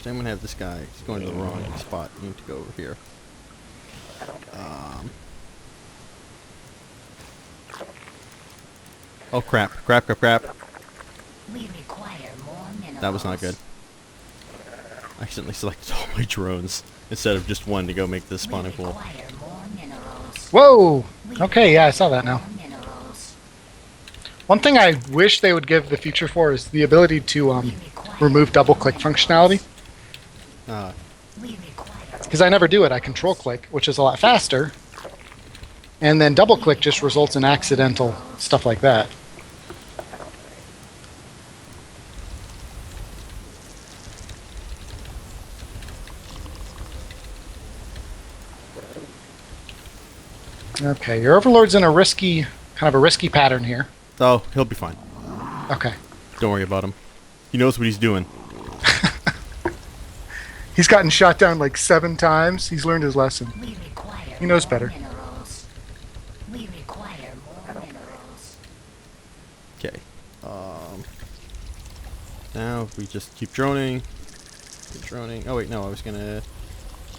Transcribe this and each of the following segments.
Actually, I'm gonna have this guy. He's going to the wrong spot. You need to go over here. Oh crap! Crap! Crap! Crap! We require more minerals. That was not good. I accidentally selected all my drones instead of just one to go make this spawning pool. Require more minerals. Whoa! We Okay, yeah, I saw that now. require more minerals. One thing I wish they would give the feature for is the ability to remove double-click functionality. We require Because I never do it. I control-click, which is a lot faster. And then double-click just results in accidental stuff like that. Okay, your Overlord's in a risky, kind of a risky pattern here. Oh, he'll be fine. Okay. Don't worry about him. He knows what he's doing. He's gotten shot down like 7 times. He's learned his lesson. We require He knows more better. Minerals. We require more minerals. Okay. Now if we just keep droning. Keep droning. Oh wait, no, I was gonna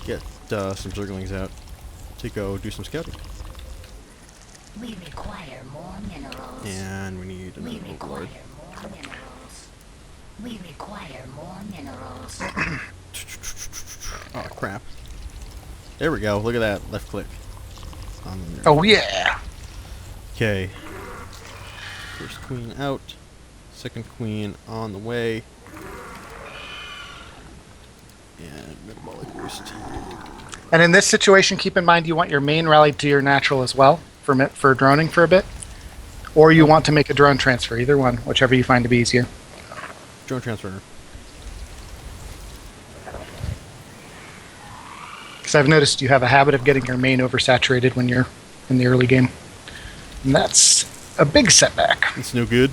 get some Zerglings out to go do some scouting. We require more minerals. And we need We another require overlord. more minerals. We require more minerals. Oh crap. There we go. Look at that. Left click. Oh, yeah! Okay. First queen out. Second queen on the way. And metabolic boost. And in this situation, keep in mind you want your main rallied to your natural as well for droning for a bit. Or you want to make a drone transfer. Either one, whichever you find to be easier. Drone transfer. Because I've noticed you have a habit of getting your main oversaturated when you're in the early game. And that's a big setback. It's no good.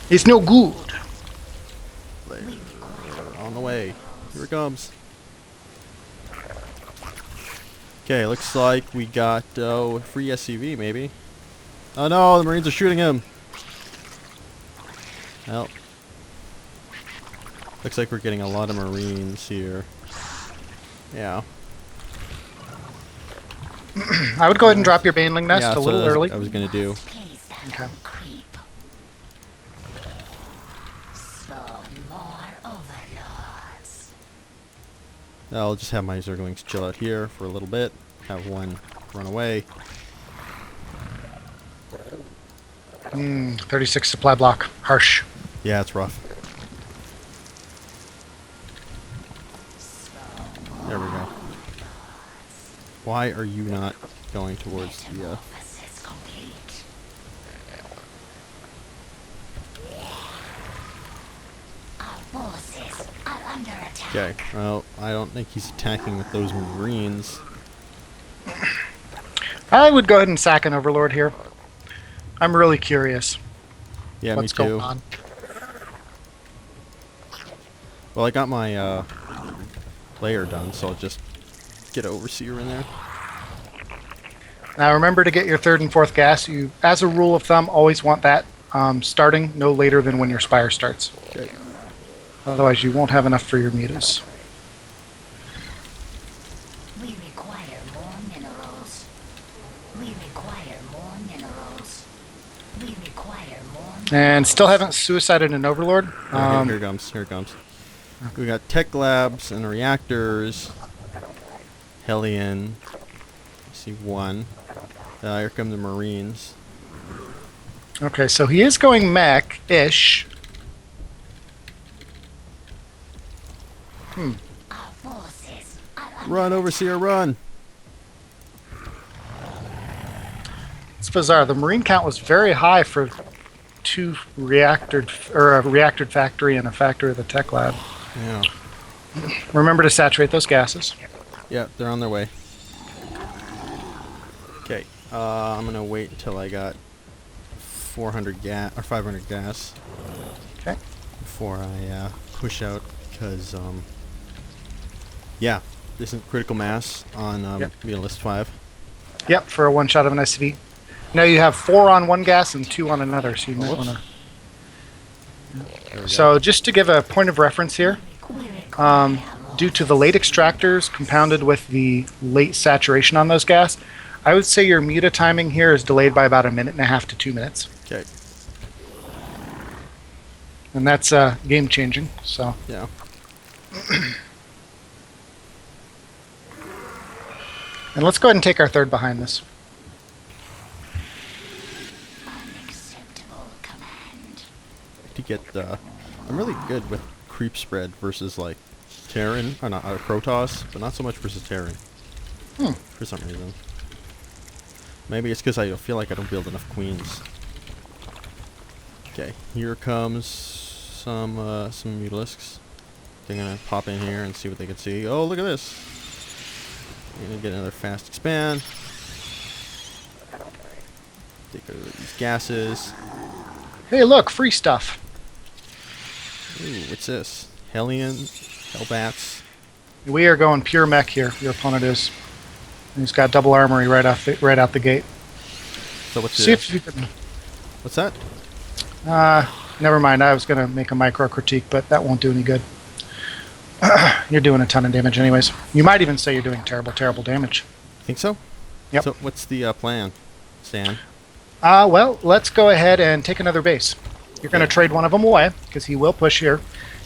It's no good. On the way. Here it comes. Okay, looks like we got a free SCV maybe. Oh no, the Marines are shooting him. Well, looks like we're getting a lot of Marines here. Yeah. I would go ahead and drop your Baneling nest Yeah, a that's little what early. I was gonna do. Please Okay. creep. Spawn more overlords. I'll just have my Zerglings chill out here for a little bit. Have one run away. 36 supply block. Harsh. Yeah, it's rough. There we go. Why are you not going towards the, Metamorphosis complete. Our forces are under attack. Okay, well, I don't think he's attacking with those Marines. I would go ahead and sack an Overlord here. I'm really curious Yeah, what's me too. going on. Well, I got my, layer done, so I'll just get an Overseer in there. Now remember to get your 3rd and 4th gas. You, as a rule of thumb, always want that starting no later than when your Spire starts. Okay. Otherwise you won't have enough for your mutas. We require more minerals. We require more minerals. We require more And still haven't suicided an Overlord. Here it comes, here it comes. We got tech labs and reactors. Hellion. I see one. Here come the Marines. Okay, so he is going mech-ish. Our forces are under Run, Overseer, run! It's bizarre. The Marine count was very high for 2 reactored, or a reactored factory and a factory of the tech lab. Yeah. Remember to saturate those gases. Yeah, they're on their way. Okay, I'm gonna wait until I got 400 gas or 500 gas Okay. before I push out, because yeah, this is critical mass on Yep. list 5. Yep, for a one shot of an SCV. Now you have 4 on one gas and 2 on another, so you might Whoops. want There we to. So just to give a point of reference here, we require more due to the late extractors compounded with the late saturation on those gas, I would say your muta timing here is delayed by about 1.5 to 2 minutes. Okay. And that's game changing. So Yeah. and let's go ahead and take our third behind this. Unacceptable command. To get I'm really good with creep spread versus like Terran, or not Protoss, but not so much versus Terran. For some reason. Maybe it's because I feel like I don't build enough queens. Okay, here comes some mutalisks. They're gonna pop in here and see what they can see. Oh, look at this! We're gonna get another fast expand. Take over these gases. Hey, look, free stuff. Ooh, what's this? Hellion, Hellbats. We are going pure mech here. Your opponent is. And he's got double armory right out the gate. So what's See if you can. what's that? Never mind. I was gonna make a micro critique, but that won't do any good. You're doing a ton of damage, anyways. You might even say you're doing terrible, terrible damage. Think so? Yep. So what's the plan, Stan? Well, let's go ahead and take another base. You're going to trade one of them away, because he will push here.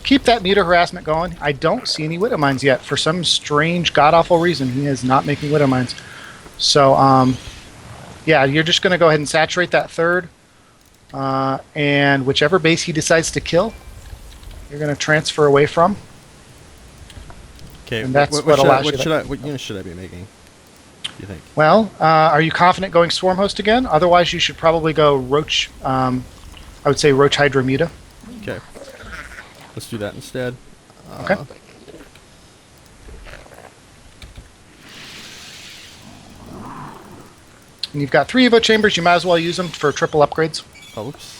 Keep that meter harassment going. I don't see any Widow Mines yet. For some strange, god-awful reason, he is not making Widow Mines. So, yeah, you're just going to go ahead and saturate that third. And whichever base he decides to kill, you're going to transfer away from. Okay, And that's what allows you what unit should I be making? Do you think? Well, are you confident going Swarm Host again? Otherwise, you should probably go Roach. I would say Roach Hydra Muta. Okay. Let's do that instead. Okay. And you've got 3 Evo chambers. You might as well use them for triple upgrades. Oops.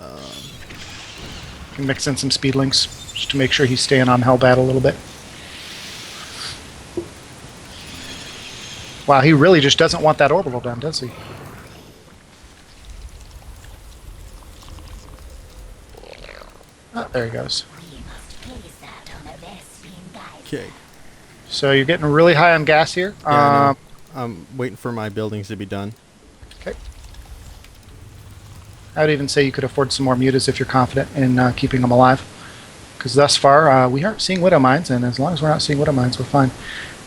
You can mix in some speedlings just to make sure he's staying on Hellbat a little bit. Wow, he really just doesn't want that orbital done, does he? Oh, there he goes. We must place that on a Vespian guide. Okay. So you're getting really high on gas here. Yeah, I know. I'm waiting for my buildings to be done. Okay. I would even say you could afford some more mutas if you're confident in keeping them alive. Because thus far, we aren't seeing Widow Mines, and as long as we're not seeing Widow Mines, we're fine.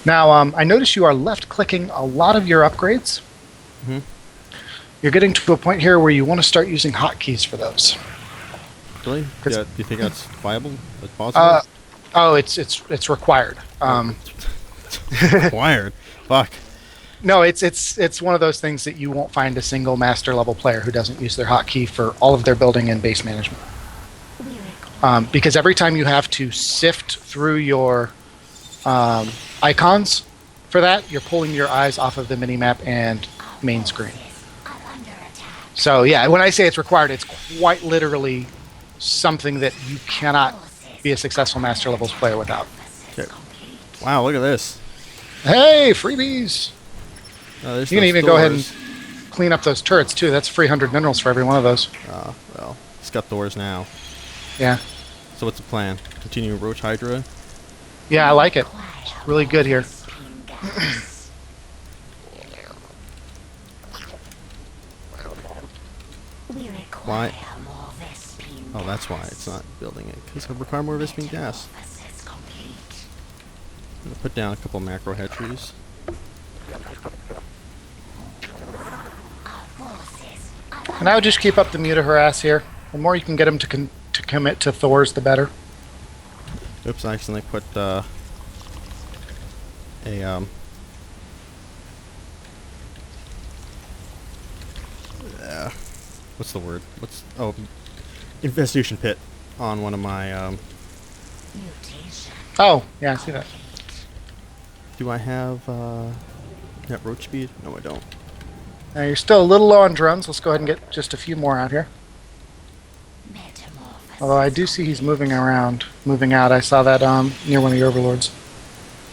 Now, I notice you are left-clicking a lot of your upgrades. Mhm. You're getting to a point here where you want to start using hotkeys for those. Really? 'Cause- Yeah, do you think that's viable? That's possible? Oh, it's required. Wired. Fuck. No, it's one of those things that you won't find a single master level player who doesn't use their hotkey for all of their building and base management. Because every time you have to sift through your icons for that, you're pulling your eyes off of the minimap and main screen. Are under attack. So yeah, when I say it's required, it's quite literally something that you cannot be a successful master levels player without. Okay. Wow, look at this. Hey, freebies! There's You can those even go ahead and doors. clean up those turrets too. That's free 100 minerals for every one of those. Well, he's got doors now. Yeah, So what's the plan? Continue Roach Hydra? yeah, I like it. Really good here. Vespian guides. We require more Vespian Oh, that's why it's not building it. Because I require more Vespene gas. Process complete. I'm gonna put down a couple macro hatcheries. Our forces are And I would just keep up the muta harass here. The more you can get him to commit to Thors, the better. Oops, I accidentally put what's the word? Investigation pit on one of my mutation. Oh, yeah, I see that. do I have net roach speed? No, I don't. Now you're still a little low on drones. Let's go ahead and get just a few more out here. Metamorphosis. Although I do see he's moving around, moving out. I saw that near one of your overlords.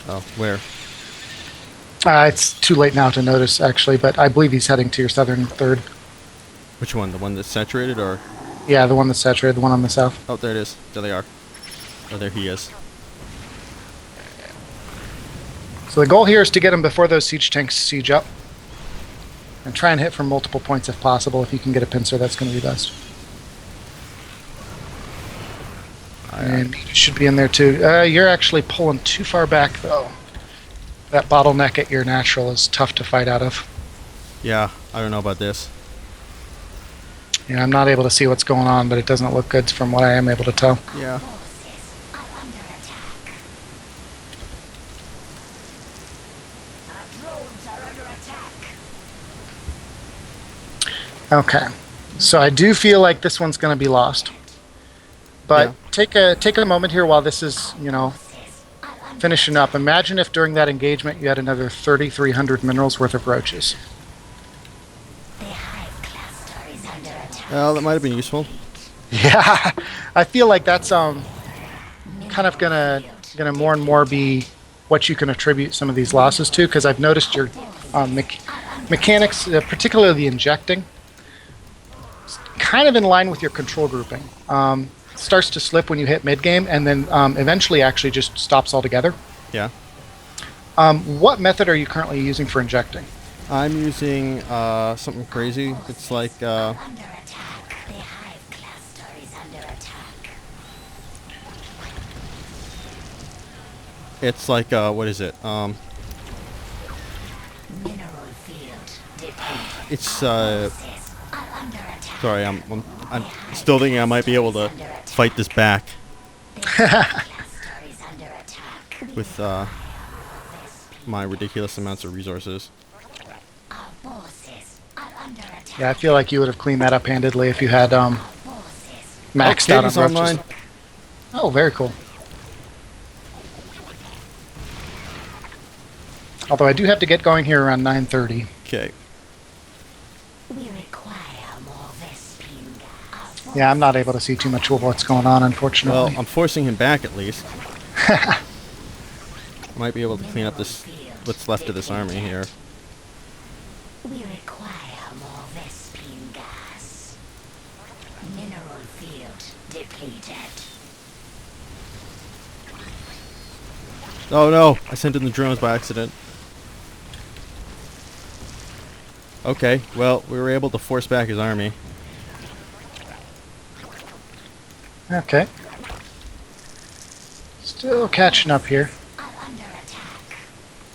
Oh, where? It's too late now to notice, actually, but I believe he's heading to your southern third. Which one? The one that's saturated or? Yeah, the one that's saturated, the one on the south. Oh, there it is. There they are. Oh, there he is. So the goal here is to get him before those siege tanks siege up. And try and hit from multiple points if possible. If you can get a pincer, that's going to be best. And you should be in there too. You're actually pulling too far back, though. That bottleneck at your natural is tough to fight out of. Yeah, I don't know about this. Yeah, I'm not able to see what's going on, but it doesn't look good from what I am able to tell. Yeah. Forces are under attack. Our drones are under attack. Okay, so I do feel like this one's going to be lost. But take a moment here while this is, finishing up. Imagine if during that engagement you had another 3,300 minerals worth of roaches. The hive cluster is under attack. Well, that might have been useful. Yeah, I feel like that's kind of gonna more and more be what you can attribute some of these losses to, because I've noticed your mechanics, particularly the injecting, kind of in line with your control grouping. Starts to slip when you hit mid game, and then eventually actually just stops altogether. Yeah. What method are you currently using for injecting? I'm using something crazy. It's like Under attack. The hive cluster is under attack. it's like what is it? Mineral field depleted. It's Forces are under attack. sorry, I'm still thinking I might be able to fight this back Cluster is under attack. with my ridiculous amounts of resources. Our forces are under attack. Yeah, I feel like you would have cleaned that up handedly if you had Forces maxed Oh, out on Katie's online. roaches. Oh, very cool. Although I do have to get going here around 9:30. Okay. we require more Vespene gas. Yeah, I'm not able to see too much of what's going on, Well, unfortunately. I'm forcing him back at least. I might be able to clean up this what's left of this army here. We require more Vespene gas. Mineral field depleted. Oh no! I sent in the drones by accident. Okay, well, we were able to force back his army. Okay. Still catching up here. Are under attack.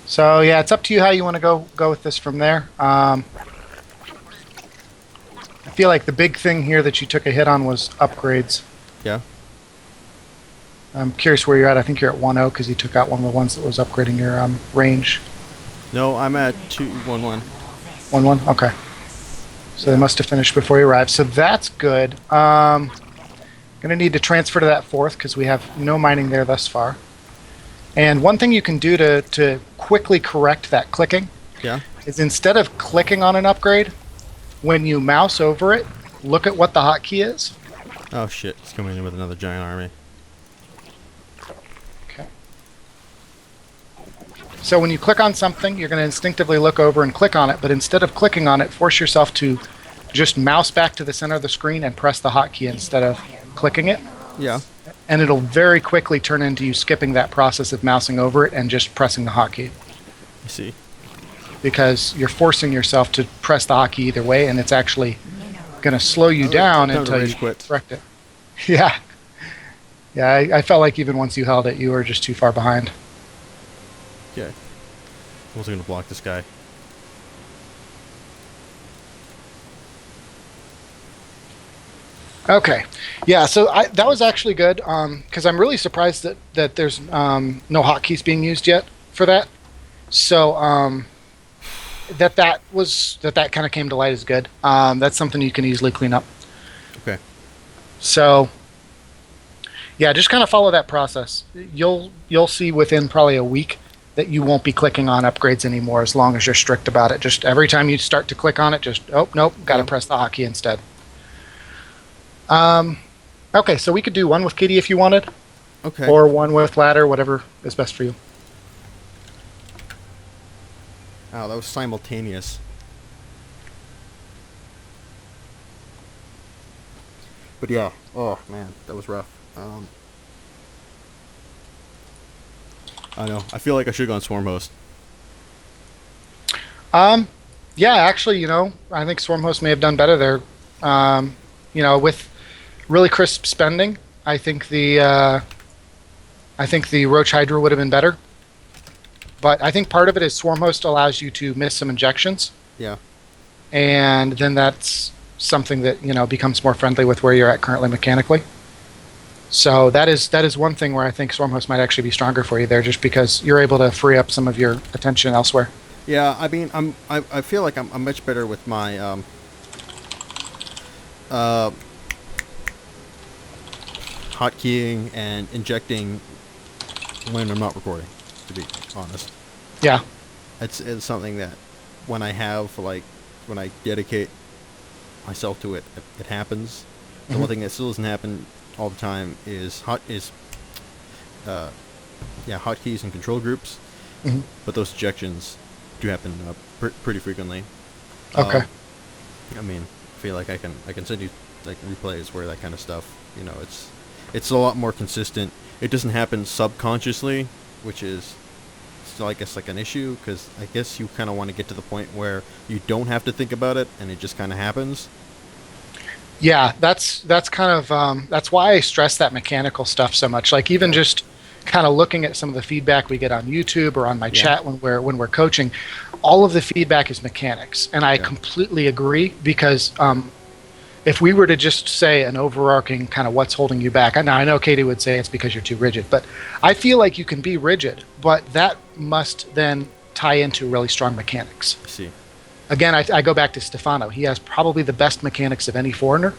So yeah, it's up to you how you want to go with this from there. I feel like the big thing here that you took a hit on was upgrades. Yeah. I'm curious where you're at. I think you're at 1-0 because you took out one of the ones that was upgrading your range. No, I'm at 2-1-1. 1-1? Okay. So they must have finished before you arrived. So that's good. Going to need to transfer to that fourth because we have no mining there thus far. And one thing you can do to quickly correct that clicking Yeah. is instead of clicking on an upgrade, when you mouse over it, look at what the hotkey is. Oh shit! He's coming in with another giant army. Okay. So when you click on something, you're going to instinctively look over and click on it, but instead of clicking on it, force yourself to just mouse back to the center of the screen and press the hotkey instead of clicking it. Yeah. And it'll very quickly turn into you skipping that process of mousing over it and just pressing the hotkey. I see. Because you're forcing yourself to press the hotkey either way, and it's actually going to slow you down time to until rage you quit. correct it. Yeah. Yeah, I felt like even once you held it, you were just too far behind. Okay. I wasn't gonna block this guy. Okay. Yeah, so that was actually good, because I'm really surprised that there's no hotkeys being used yet for that. So that kind of came to light is good. That's something you can easily clean up. Okay. So yeah, just kind of follow that process. You'll see within probably a week that you won't be clicking on upgrades anymore as long as you're strict about it. Just every time you start to click on it, just nope, got to press the hotkey instead. Okay, so we could do one with Kitty if you wanted, Okay. or one with ladder, whatever is best for you. Oh, that was simultaneous. But yeah. Oh man, that was rough. I know. I feel like I should have gone swarm host. Yeah, actually, I think Swarmhost may have done better there. With really crisp spending, I think the Roach Hydra would have been better. But I think part of it is Swarmhost allows you to miss some injections, Yeah. and then that's something that becomes more friendly with where you're at currently mechanically. So that is one thing where I think Swarmhost might actually be stronger for you there, just because you're able to free up some of your attention elsewhere. Yeah, I mean, I feel like I'm much better with my uh, hotkeying and injecting when I'm not recording. To be honest, Yeah. it's something that when I dedicate myself to it, it happens. The one thing that still doesn't happen all the time is hotkeys and control groups, Mhm. but those ejections do happen pretty frequently. Okay. I mean, I feel like I can send you like replays where that kind of stuff. It's a lot more consistent. It doesn't happen subconsciously, which is still, I guess, like an issue, because I guess you kind of want to get to the point where you don't have to think about it and it just kind of happens. Yeah, that's kind of that's why I stress that mechanical stuff so much. Like even just kind of looking at some of the feedback we get on YouTube or on my Yeah. chat when we're coaching, all of the feedback is mechanics, and I Yeah. completely agree because if we were to just say an overarching kind of what's holding you back, now I know Katie would say it's because you're too rigid, but I feel like you can be rigid, but that must then tie into really strong mechanics. I see. Again, I go back to Stefano. He has probably the best mechanics of any foreigner,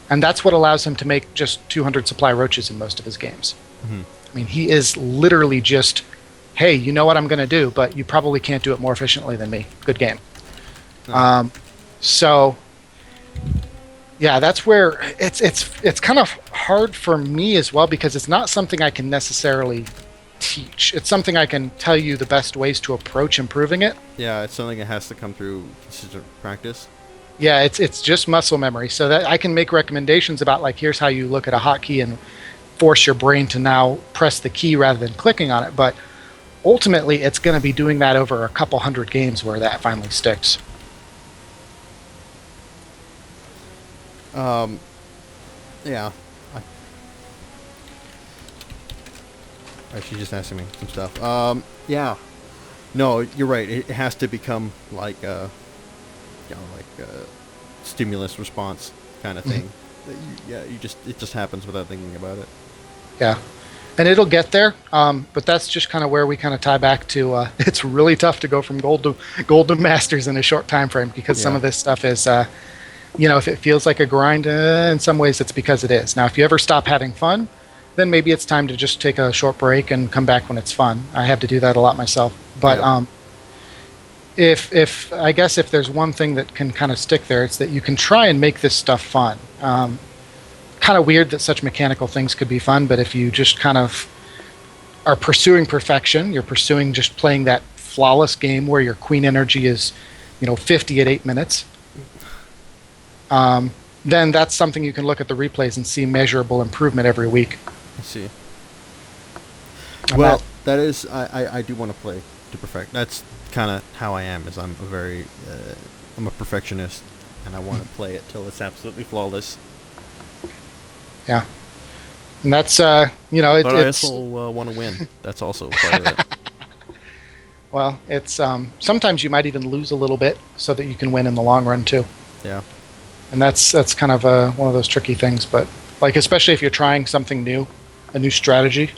and that's what allows him to make just 200 supply roaches in most of his games. Hmm. I mean, he is literally just, hey, you know what I'm going to do, but you probably can't do it more efficiently than me. Good game. So, yeah, that's where it's kind of hard for me as well because it's not something I can necessarily teach. It's something I can tell you the best ways to approach improving it. Yeah, it's something that has to come through consistent practice. Yeah, it's just muscle memory. So that I can make recommendations about like here's how you look at a hotkey and force your brain to now press the key rather than clicking on it. But ultimately, it's going to be doing that over a couple hundred games where that finally sticks. Yeah. She's just asking me some stuff. Yeah. No, you're right. It has to become like a stimulus response kind of thing. It just happens without thinking about it. Yeah, and it'll get there. But that's just kind of where we kind of tie back to. It's really tough to go from gold to masters in a short time frame because some Yeah. of this stuff is, if it feels like a grind, in some ways it's because it is. Now, if you ever stop having fun, then maybe it's time to just take a short break and come back when it's fun. I have to do that a lot myself. But Yeah. if I guess if there's one thing that can kind of stick there, it's that you can try and make this stuff fun. Kind of weird that such mechanical things could be fun, but if you just kind of are pursuing perfection, you're pursuing just playing that flawless game where your queen energy is, 50 at 8 minutes. Then that's something you can look at the replays and see measurable improvement every week. I see. And Well, that is, I do want to play to perfect. That's kind of how I am. Is I'm a perfectionist, and I want to play it till it's absolutely flawless. yeah, and that's But I it's also want to win. That's also part of it. well, it's sometimes you might even lose a little bit so that you can win in the long run too. Yeah. And that's kind of one of those tricky things. But like especially if you're trying something new, a new strategy,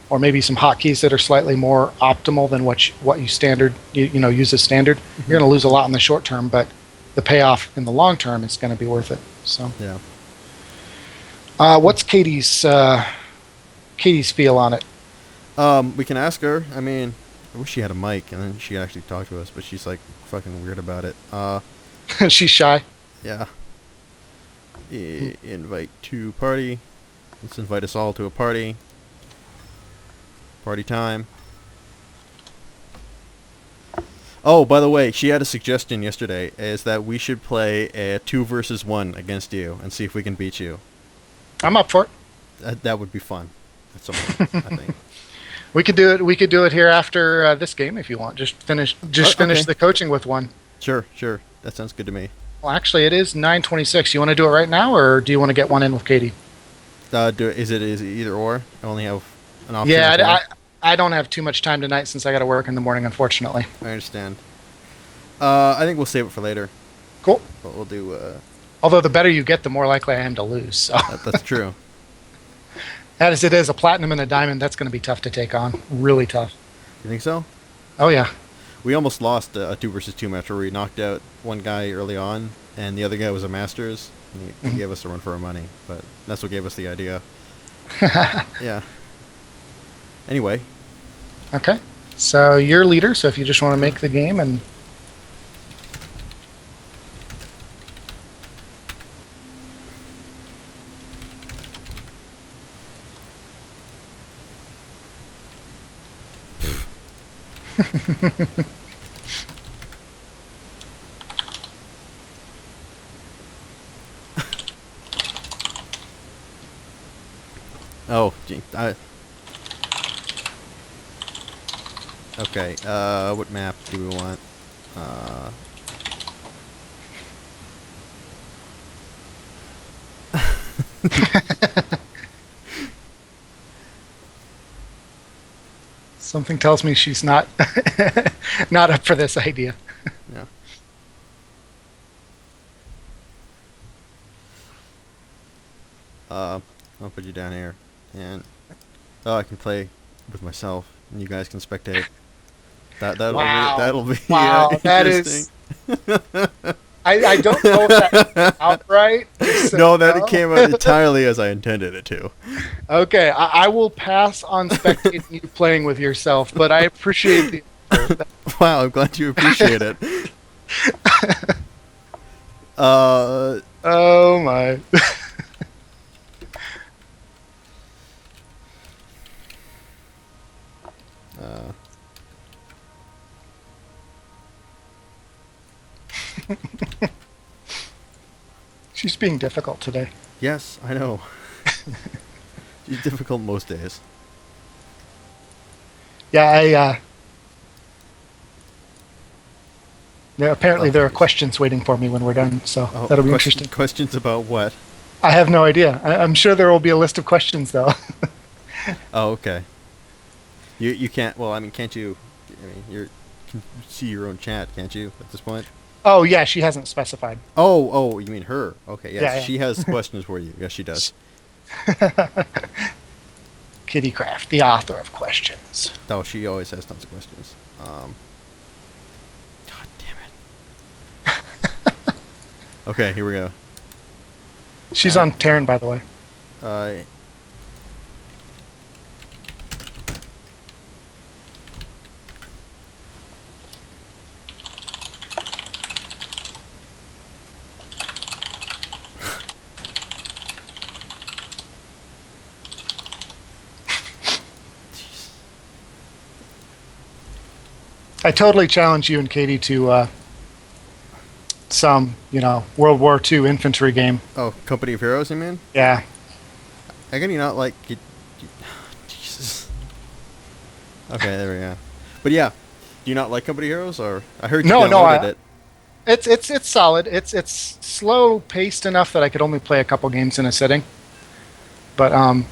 or maybe some hotkeys that are slightly more optimal than what you use as standard, you're going to lose a lot in the short term, but the payoff in the long term is going to be worth it. So, Yeah. what's Katie's feel on it? We can ask her. I mean, I wish she had a mic and then she could actually talk to us, but she's like fucking weird about it. She's shy. Yeah. Invite to party. Let's invite us all to a party. Party time. Oh, by the way, she had a suggestion yesterday, is that we should play a 2 versus 1 against you and see if we can beat you. I'm up for it. That would be fun. That's something, I think. We could do it. We could do it here after this game if you want. Just finish. Just finish okay. the coaching with one. Sure. That sounds good to me. Well, actually, it is 9:26. You want to do it right now, or do you want to get one in with Katie? Is it either or? I only have an option. Yeah, of one. I don't have too much time tonight since I got to work in the morning, unfortunately. I understand. I think we'll save it for later. Cool. But we'll do. Although the better you get, the more likely I am to lose. So. That's true. As it is, a platinum and a diamond, that's going to be tough to take on. Really tough. You think so? Oh, yeah. We almost lost a 2 versus 2 match where we knocked out one guy early on, and the other guy was a Masters, and he gave us a run for our money. But that's what gave us the idea. Yeah. Anyway. Okay. So you're leader, so if you just want to make the game and... Oh, gee, okay, what map do we want? Something tells me she's not not up for this idea. Yeah. I'll put you down here, and I can play with myself, and you guys can spectate. That'll be Wow, that is. I don't know if that's outright. No, that came out entirely as I intended it to. Okay, I will pass on spectating you playing with yourself, but I appreciate the. Wow, I'm glad you appreciate it. Oh my. She's being difficult today. Yes, I know. She's difficult most days. Yeah, yeah, apparently there are questions waiting for me when we're done, so that'll be interesting. Questions about what? I have no idea. I'm sure there will be a list of questions, though. Oh, okay. You can't. Well, I mean, can't you? I mean, you can see your own chat, can't you? At this point. Oh yeah, she hasn't specified. Oh, you mean her? Okay, yes, Yeah. She has questions for you. Yes, she does. Kitty Craft, the author of questions. Oh, she always has tons of questions. God damn it. Okay, here we go. She's on Terran, by the way. I totally challenge you and Katie to some, World War II infantry game. Oh, Company of Heroes, you mean? Yeah. How can you not like it? Jesus. Okay, there we go. But yeah, do you not like Company of Heroes, or I heard you downloaded it? It's solid. It's slow paced enough that I could only play a couple games in a sitting. But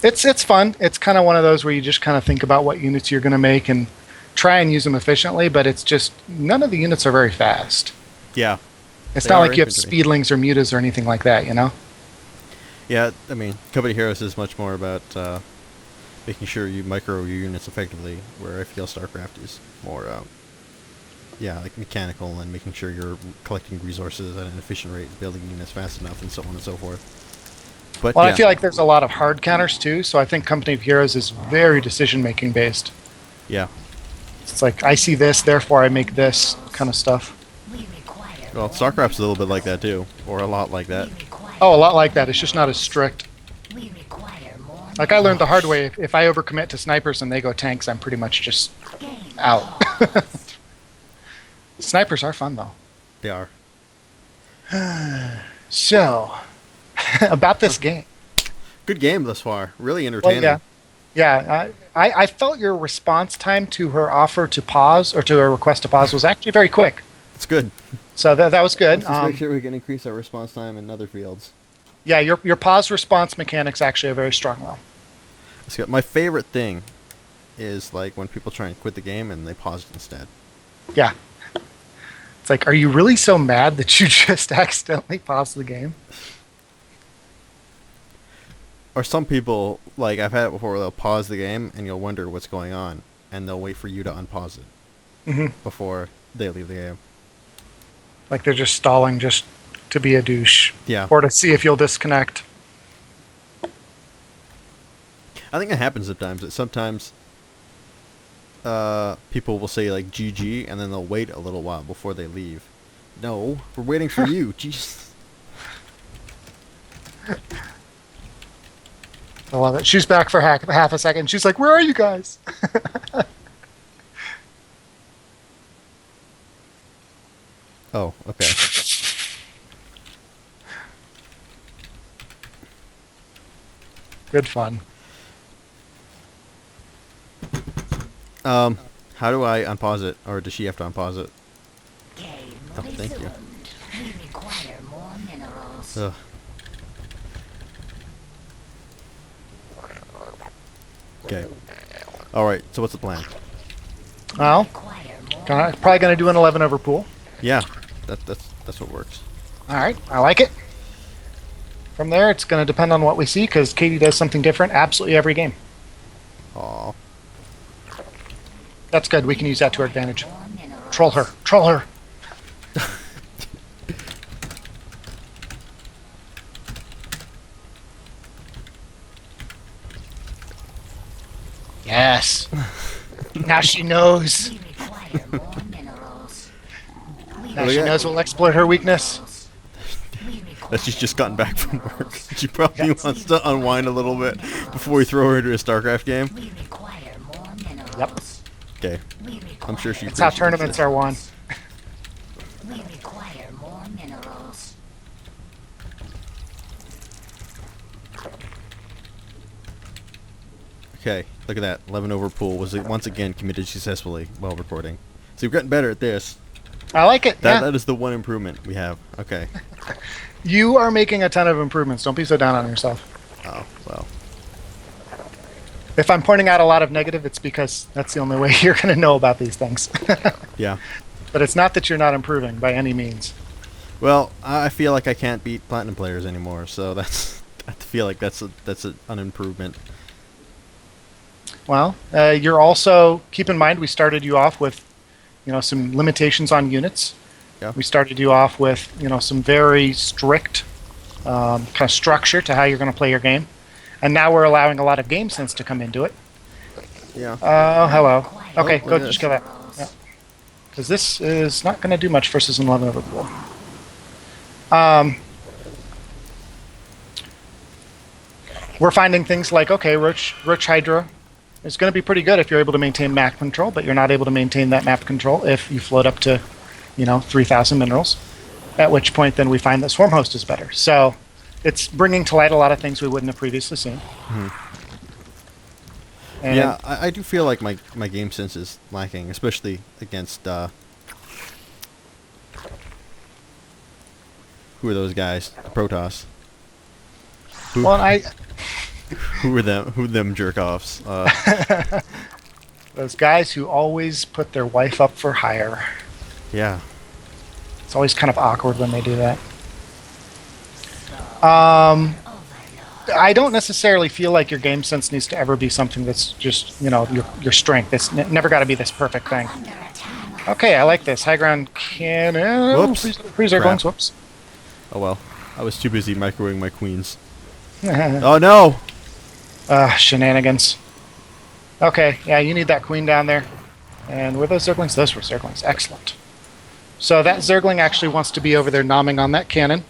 it's fun. It's kind of one of those where you just kind of think about what units you're going to make and try and use them efficiently, but it's just none of the units are very fast. Yeah. It's not like you have speedlings or mutas or anything like that, Yeah, I mean, Company of Heroes is much more about making sure you micro your units effectively, where I feel Starcraft is more, like mechanical and making sure you're collecting resources at an efficient rate, building units fast enough, and so on and so forth. But well, I feel like there's a lot of hard counters too, so I think Company of Heroes is very decision-making based. Yeah. It's like, I see this, therefore I make this kind of stuff. Well, Starcraft's a little bit like that too, or a lot like that. Oh, a lot like that. It's just not as strict. Like, I learned the hard way, if I overcommit to snipers and they go tanks, I'm pretty much just out. Snipers are fun, though. They are. So, about this game. Good game thus far. Really entertaining. Well, yeah. I felt your response time to her offer to pause, or to her request to pause, was actually very quick. It's good. So that was good. Let's just make sure we can increase our response time in other fields. Yeah, your pause response mechanics actually are very strong though. So my favorite thing is like when people try and quit the game and they pause it instead. Yeah. It's like, are you really so mad that you just accidentally paused the game? Or some people, like I've had it before, where they'll pause the game and you'll wonder what's going on, and they'll wait for you to unpause it before they leave the game. Like they're just stalling just to be a douche. Yeah. Or to see if you'll disconnect. I think it happens sometimes. That sometimes people will say like GG, and then they'll wait a little while before they leave. No, we're waiting for you. Jeez. I love it. She's back for half a second. She's like, where are you guys? Oh, okay. Good fun. How do I unpause it, or does she have to unpause it? Game Oh, thank you. resumed. We require more minerals. Ugh. Okay. All right. So what's the plan? Well, Require more. probably going to do an 11 over pool. Yeah, that's what works. All right, I like it. From there, it's going to depend on what we see, because Katie does something different absolutely every game. Aw. That's good. We can use that to our advantage. More minerals. Troll her. Troll her. Yes. Now she knows. We require more minerals. Now she knows we'll exploit her weakness. We require That she's just gotten back from work. She probably wants to unwind a little bit before we throw her into a Starcraft game. We require more minerals. Yep. Okay. We require I'm sure she. That's how appreciates tournaments it. are won. We require more minerals. Okay, look at that. 11 over pool was once again committed successfully while recording. So we've gotten better at this. I like it. That Yeah. that is the one improvement we have. Okay. You are making a ton of improvements. Don't be so down on yourself. Oh well. If I'm pointing out a lot of negative, it's because that's the only way you're going to know about these things. Yeah. But it's not that you're not improving by any means. Well, I feel like I can't beat platinum players anymore, so that's. I feel like that's an improvement. Well, you're also, keep in mind, we started you off with, some limitations on units. Yeah. We started you off with, some very strict kind of structure to how you're going to play your game. And now we're allowing a lot of game sense to come into it. Yeah. Oh, hello. Okay, Oh, go look at just this. kill that. Yeah. Because this is not going to do much versus an 11 over pool. We're finding things like, okay, Roach Hydra is going to be pretty good if you're able to maintain map control, but you're not able to maintain that map control if you float up to, 3,000 minerals. At which point, then we find that Swarm Host is better. So it's bringing to light a lot of things we wouldn't have previously seen. And Yeah, I do feel like my game sense is lacking, especially against who are those guys? Protoss. Who, well, who are them? Who them jerk offs? those guys who always put their wife up for hire. Yeah. It's always kind of awkward when they do that. I don't necessarily feel like your game sense needs to ever be something that's just, your strength. It's never got to be this perfect thing. Under attack. Okay, I like this. High ground cannon. Whoops. Freeze our Crap. guns. Whoops. Oh well. I was too busy microwaving my queens. Oh no! Shenanigans. Okay, yeah, you need that queen down there. And were those Zerglings? Those were Zerglings. Excellent. So that Zergling actually wants to be over there nomming on that cannon.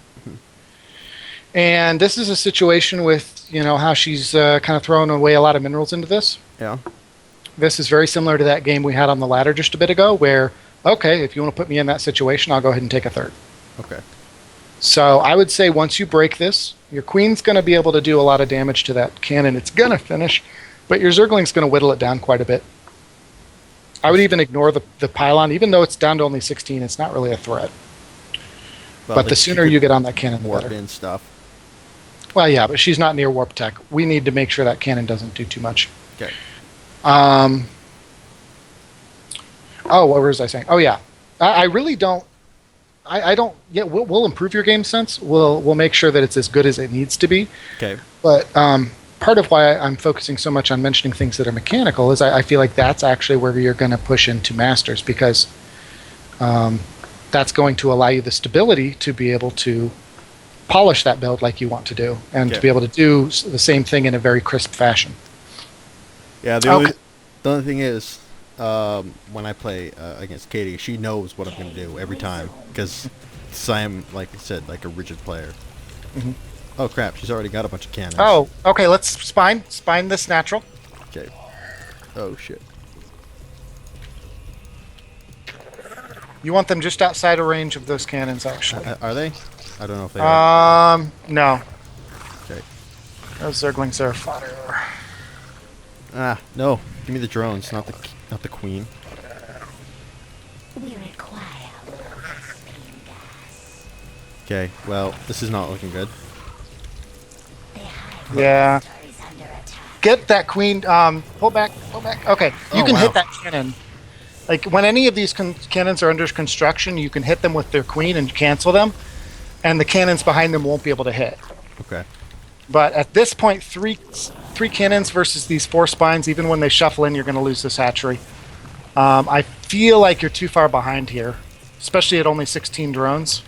And this is a situation with, how she's kind of throwing away a lot of minerals into this. Yeah. This is very similar to that game we had on the ladder just a bit ago where, okay, if you want to put me in that situation, I'll go ahead and take a third. Okay. So I would say once you break this, your queen's going to be able to do a lot of damage to that cannon. It's going to finish, But your Zergling's going to whittle it down quite a bit. I would even ignore the pylon, even though it's down to only 16. It's not really a threat. Well, But the sooner you get on that cannon, the warp better. in stuff. Well, yeah, but she's not near warp tech. We need to make sure that cannon doesn't do too much. Okay. Oh, what was I saying? Oh, yeah. I really don't. I don't. Yeah, we'll improve your game sense. We'll make sure that it's as good as it needs to be. Okay. But part of why I'm focusing so much on mentioning things that are mechanical is I feel like that's actually where you're going to push into masters, because that's going to allow you the stability to be able to polish that build like you want to do, and to be able to do the same thing in a very crisp fashion. Yeah. The only thing is, when I play against Katie, she knows what I'm going to do every time, because I'm, like I said, like a rigid player. Mm-hmm. Oh crap! She's already got a bunch of cannons. Oh, okay. Let's spine this natural. Okay. Oh shit. You want them just outside of range of those cannons, actually. Are they? I don't know if they are. No. Okay. Those Zerglings are fodder. Ah, no. Give me the drones, not the queen. We require more steam gas. Okay. Well, this is not looking good. The hive Yeah. cluster is under attack. Get that queen. Pull back. Okay. You Oh, can wow. hit that cannon. Like, when any of these cannons are under construction, you can hit them with their queen and cancel them, and the cannons behind them won't be able to hit. Okay. But at this point, three cannons versus these 4 spines, even when they shuffle in, you're going to lose this hatchery. I feel like you're too far behind here, especially at only 16 drones.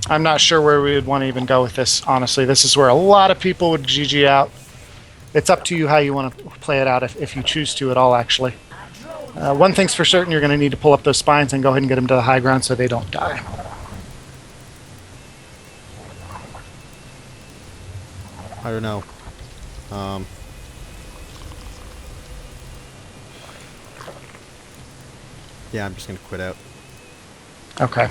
I'm not sure where we would want to even go with this, honestly. This is where a lot of people would GG out. It's up to you how you want to play it out, if you choose to at all, actually. One thing's for certain, you're going to need to pull up those spines and go ahead and get them to the high ground so they don't die. I don't know. Yeah, I'm just gonna quit out. Okay.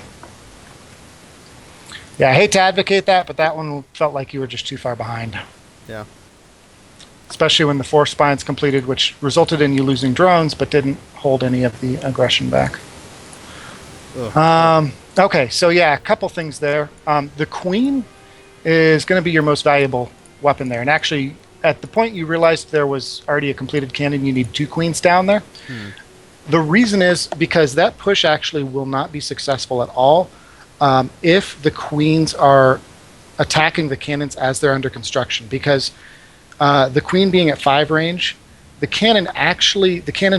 Yeah, I hate to advocate that, but that one felt like you were just too far behind. Yeah. Especially when the 4 spines completed, which resulted in you losing drones, but didn't hold any of the aggression back. Ugh. Okay, so yeah, a couple things there. The queen is going to be your most valuable weapon there. And actually, at the point you realized there was already a completed cannon, you need 2 queens down there. The reason is because that push actually will not be successful at all if the queens are attacking the cannons as they're under construction. Because the queen being at 5 range, the cannon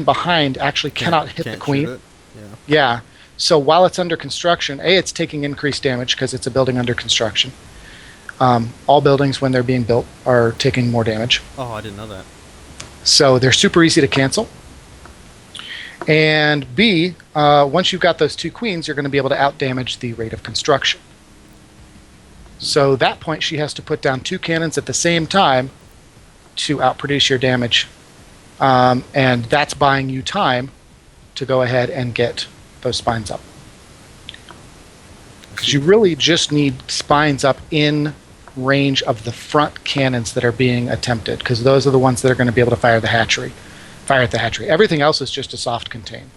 behind actually cannot hit the Can't queen. shoot it? Yeah. Yeah. So while it's under construction, it's taking increased damage because it's a building under construction. All buildings, when they're being built, are taking more damage. Oh, I didn't know that. So they're super easy to cancel. And B, once you've got those 2 queens, you're going to be able to outdamage the rate of construction. So at that point, she has to put down 2 cannons at the same time to outproduce your damage. And that's buying you time to go ahead and get those spines up. Because you really just need spines up in range of the front cannons that are being attempted, because those are the ones that are going to be able to fire at the hatchery. Everything else is just a soft contain,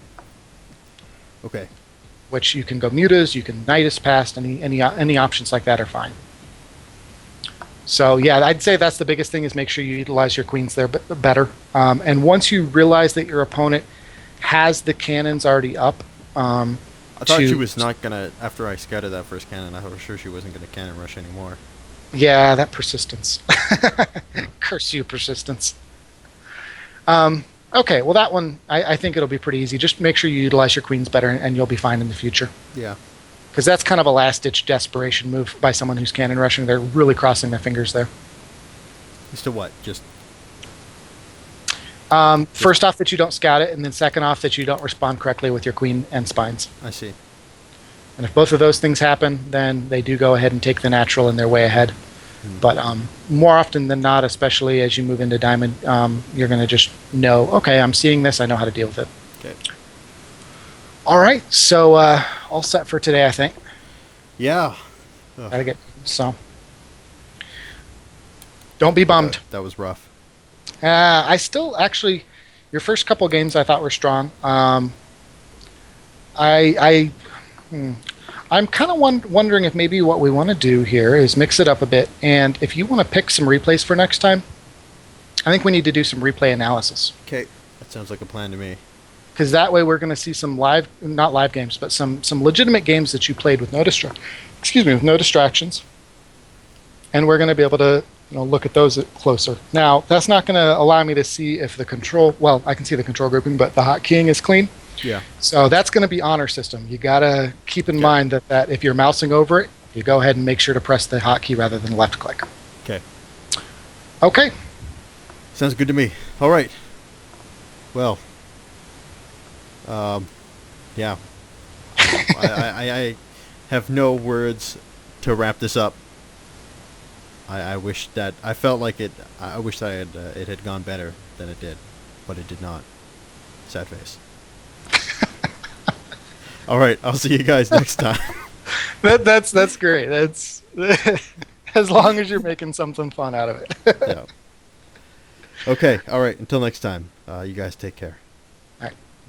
Okay. which you can go mutas, you can nidus past, any options like that are fine. So yeah, I'd say that's the biggest thing, is make sure you utilize your queens there better. And once you realize that your opponent has the cannons already up, I thought she was not gonna. After I scouted that first cannon, I was sure she wasn't gonna cannon rush anymore. Yeah, that persistence. Curse you, persistence. Okay, well that one, I think it'll be pretty easy. Just make sure you utilize your queens better, and you'll be fine in the future. Yeah. Because that's kind of a last-ditch desperation move by someone who's cannon rushing. They're really crossing their fingers there. To what? Just. First off, that you don't scout it, and then second off, that you don't respond correctly with your queen and spines. I see. And if both of those things happen, then they do go ahead and take the natural, and they're way ahead. But more often than not, especially as you move into Diamond, you're going to just know, okay, I'm seeing this, I know how to deal with it. Okay. All right, so all set for today, I think. Yeah. Gotta get so. Don't be bummed. That was rough. I still actually, your first couple games I thought were strong. I I'm kind of wondering if maybe what we want to do here is mix it up a bit. And if you want to pick some replays for next time, I think we need to do some replay analysis. Okay, that sounds like a plan to me. Because that way we're going to see some not live games, but some legitimate games that you played with no with no distractions. And we're going to be able to look at those closer. Now, that's not going to allow me to see if the control, well, I can see the control grouping, but the hotkeying is clean. Yeah. So that's going to be honor system. You got to keep in mind that if you're mousing over it, you go ahead and make sure to press the hotkey rather than left click. Okay. Okay. Sounds good to me. All right. Well. Yeah. I have no words to wrap this up. I wish that I felt like it. I wish that it had gone better than it did, but it did not. Sad face. All right, I'll see you guys next time. That's great. That's as long as you're making something fun out of it. Yeah. Okay. All right. Until next time. You guys take care. All right.